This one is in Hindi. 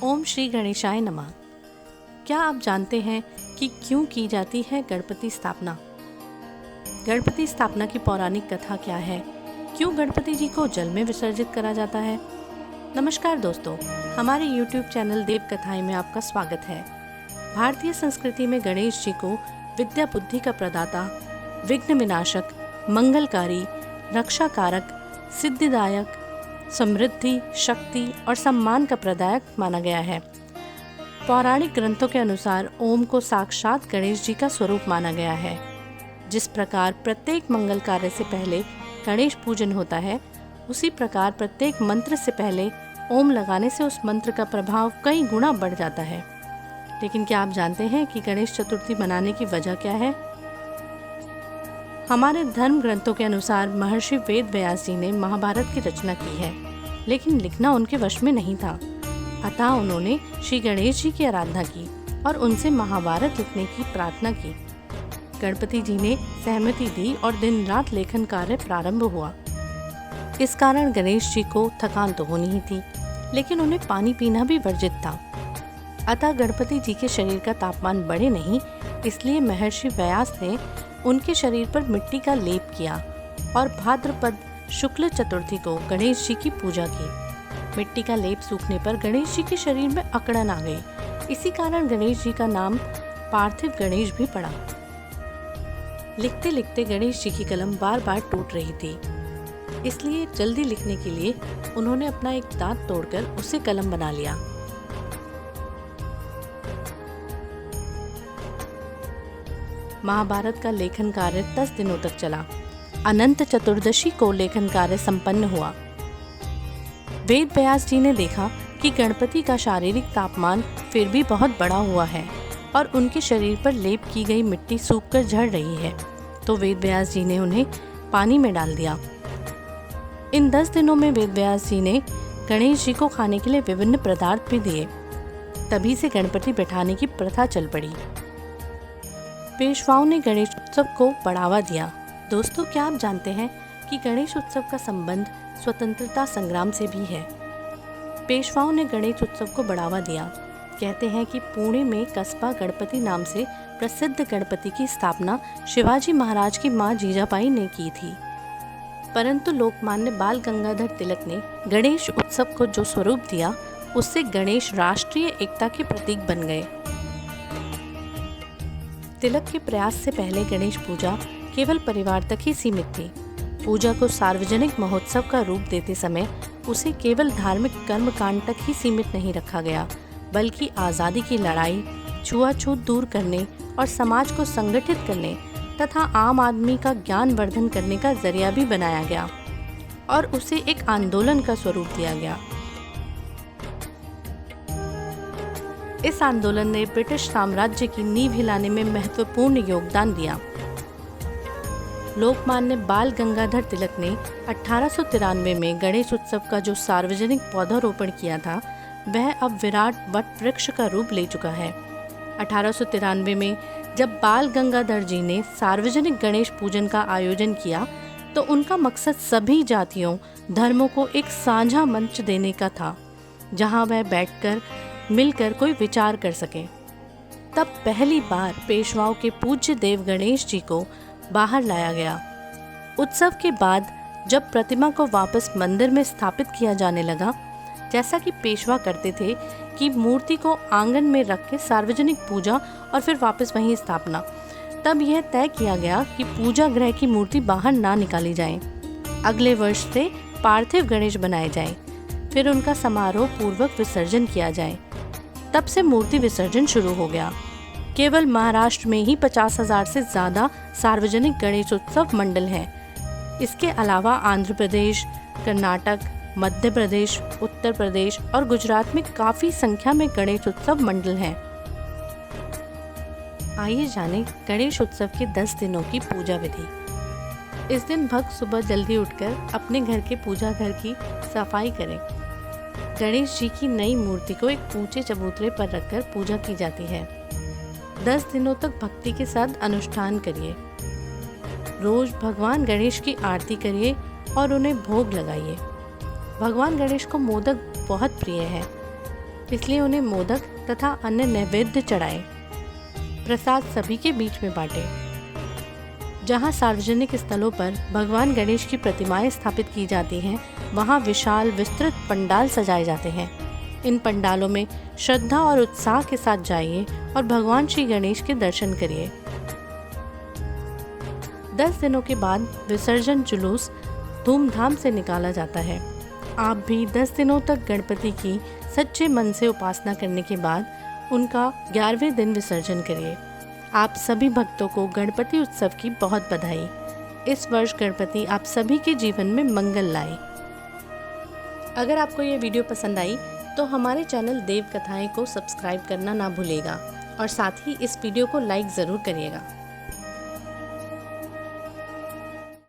ओम श्री गणेशाय नमः। क्या आप जानते हैं कि क्यों की जाती है गणपति स्थापना? गणपति स्थापना की पौराणिक कथा क्या है? क्यों गणपति जी को जल में विसर्जित करा जाता है? नमस्कार दोस्तों, हमारे YouTube चैनल देव कथाएं में आपका स्वागत है। भारतीय संस्कृति में गणेश जी को विद्या बुद्धि का प्रदाता, विघ्न विनाशक, मंगलकारी, रक्षा कारक, सिद्धिदायक, समृद्धि, शक्ति और सम्मान का प्रदायक माना गया है। पौराणिक ग्रंथों के अनुसार ओम को साक्षात गणेश जी का स्वरूप माना गया है। जिस प्रकार प्रत्येक मंगल कार्य से पहले गणेश पूजन होता है, उसी प्रकार प्रत्येक मंत्र से पहले ओम लगाने से उस मंत्र का प्रभाव कई गुना बढ़ जाता है। लेकिन क्या आप जानते हैं कि गणेश चतुर्थी मनाने की वजह क्या है? हमारे धर्म ग्रंथों के अनुसार महर्षि वेद व्यास जी ने महाभारत की रचना की है, लेकिन लिखना उनके वश में नहीं था। अतः उन्होंने श्री गणेश जी की आराधना की और उनसे महाभारत लिखने की प्रार्थना की। गणपति जी ने सहमति दी और दिन रात लेखन कार्य प्रारंभ हुआ। इस कारण गणेश जी को थकान तो होनी ही थी, लेकिन उन्हें पानी पीना भी वर्जित था। अतः गणपति जी के शरीर का तापमान बढ़े नहीं, इसलिए महर्षि व्यास ने उनके शरीर पर मिट्टी का लेप किया और भाद्रपद शुक्ल चतुर्थी को गणेश जी की पूजा की। मिट्टी का लेप सूखने पर गणेश जी के शरीर में अकड़न आ गई। इसी कारण गणेश जी का नाम पार्थिव गणेश भी पड़ा। लिखते लिखते गणेश जी की कलम बार बार टूट रही थी, इसलिए जल्दी लिखने के लिए उन्होंने अपना एक दांत तोड़कर उसे कलम बना लिया। महाभारत का लेखन कार्य 10 दिनों तक चला। अनंत चतुर्दशी को लेखन कार्य संपन्न हुआ। वेद व्यास जी ने देखा कि गणपति का शारीरिक तापमान फिर भी बहुत बढ़ा हुआ है और उनके शरीर पर लेप की गई मिट्टी सूखकर झड़ रही है, तो वेद व्यास जी ने उन्हें पानी में डाल दिया। इन 10 दिनों में वेद व्यास जी ने गणेश जी को खाने के लिए विभिन्न पदार्थ भी दिए। तभी से गणपति बैठाने की प्रथा चल पड़ी। पेशवाओं ने गणेश उत्सव को बढ़ावा दिया। दोस्तों, क्या आप जानते हैं कि गणेश उत्सव का संबंध स्वतंत्रता संग्राम से भी है? पेशवाओं ने गणेश उत्सव को बढ़ावा दिया। कहते हैं कि पुणे में कस्बा गणपति नाम से प्रसिद्ध गणपति की स्थापना शिवाजी महाराज की मां जीजाबाई ने की थी, परंतु लोकमान्य बाल गंगाधर तिलक ने गणेश उत्सव को जो स्वरूप दिया, उससे गणेश राष्ट्रीय एकता के प्रतीक बन गए। तिलक के प्रयास से पहले गणेश पूजा केवल परिवार तक ही सीमित थी। पूजा को सार्वजनिक महोत्सव का रूप देते समय उसे केवल धार्मिक कर्मकांड तक ही सीमित नहीं रखा गया, बल्कि आज़ादी की लड़ाई, छुआछूत दूर करने और समाज को संगठित करने तथा आम आदमी का ज्ञान वर्धन करने का जरिया भी बनाया गया और उसे एक आंदोलन का स्वरूप दिया गया। इस आंदोलन ने ब्रिटिश साम्राज्य की नींव हिलाने में महत्वपूर्ण योगदान दिया। लोकमान्य बाल गंगाधर तिलक ने 1893 में गणेश उत्सव का जो सार्वजनिक पौधारोपण किया था, वह अब विराट वट वृक्ष का रूप ले चुका है। 1893 में जब बाल गंगाधर जी ने सार्वजनिक गणेश पूजन का आयोजन किया, तो उनका मकसद सभी जातियों, धर्मों को एक साझा मंच देने का था, जहां वह बैठकर मिलकर कोई विचार कर सके। तब पहली बार पेशवाओं के पूज्य देव गणेश जी को बाहर लाया गया। उत्सव के बाद जब प्रतिमा को वापस मंदिर में स्थापित किया जाने लगा, जैसा कि पेशवा करते थे कि मूर्ति को आंगन में रख के सार्वजनिक पूजा और फिर वापस वहीं स्थापना, तब यह तय किया गया कि पूजा गृह की मूर्ति बाहर ना निकाली जाए। अगले वर्ष से पार्थिव गणेश बनाए जाए, फिर उनका समारोह पूर्वक विसर्जन किया जाए। तब से मूर्ति विसर्जन शुरू हो गया। केवल महाराष्ट्र में ही 50,000 से ज़्यादा सार्वजनिक गणेश उत्सव मंडल हैं। इसके अलावा आंध्र प्रदेश, कर्नाटक, मध्य प्रदेश, उत्तर प्रदेश और गुजरात में काफ़ी संख्या में गणेश उत्सव मंडल हैं। आइए जानें गणेश उत्सव के 10 दिनों की पूजा विधि। इस दिन भक्त सुबह जल्दी उठकर अपने घर के पूजा घर की सफाई करें। गणेश जी की नई मूर्ति को एक ऊंचे चबूतरे पर रखकर पूजा की जाती है। 10 दिनों तक भक्ति के साथ अनुष्ठान करिए। रोज भगवान गणेश की आरती करिए और उन्हें भोग लगाइए। भगवान गणेश को मोदक बहुत प्रिय है। इसलिए उन्हें मोदक तथा अन्य नैवेद्य चढ़ाए। प्रसाद सभी के बीच में बांटे। जहाँ सार्वजनिक स्थलों पर भगवान गणेश की प्रतिमाएं स्थापित की जाती हैं, वहाँ विशाल विस्तृत पंडाल सजाए जाते हैं। इन पंडालों में श्रद्धा और उत्साह के साथ जाइए और भगवान श्री गणेश के दर्शन करिए। 10 दिनों के बाद विसर्जन जुलूस धूमधाम से निकाला जाता है। आप भी 10 दिनों तक गणपति की सच्चे मन से उपासना करने के बाद उनका 11वें दिन विसर्जन करिए। आप सभी भक्तों को गणपति उत्सव की बहुत बधाई। इस वर्ष गणपति आप सभी के जीवन में मंगल लाए। अगर आपको ये वीडियो पसंद आई तो हमारे चैनल देव कथाएं को सब्सक्राइब करना ना भूलिएगा और साथ ही इस वीडियो को लाइक ज़रूर करिएगा।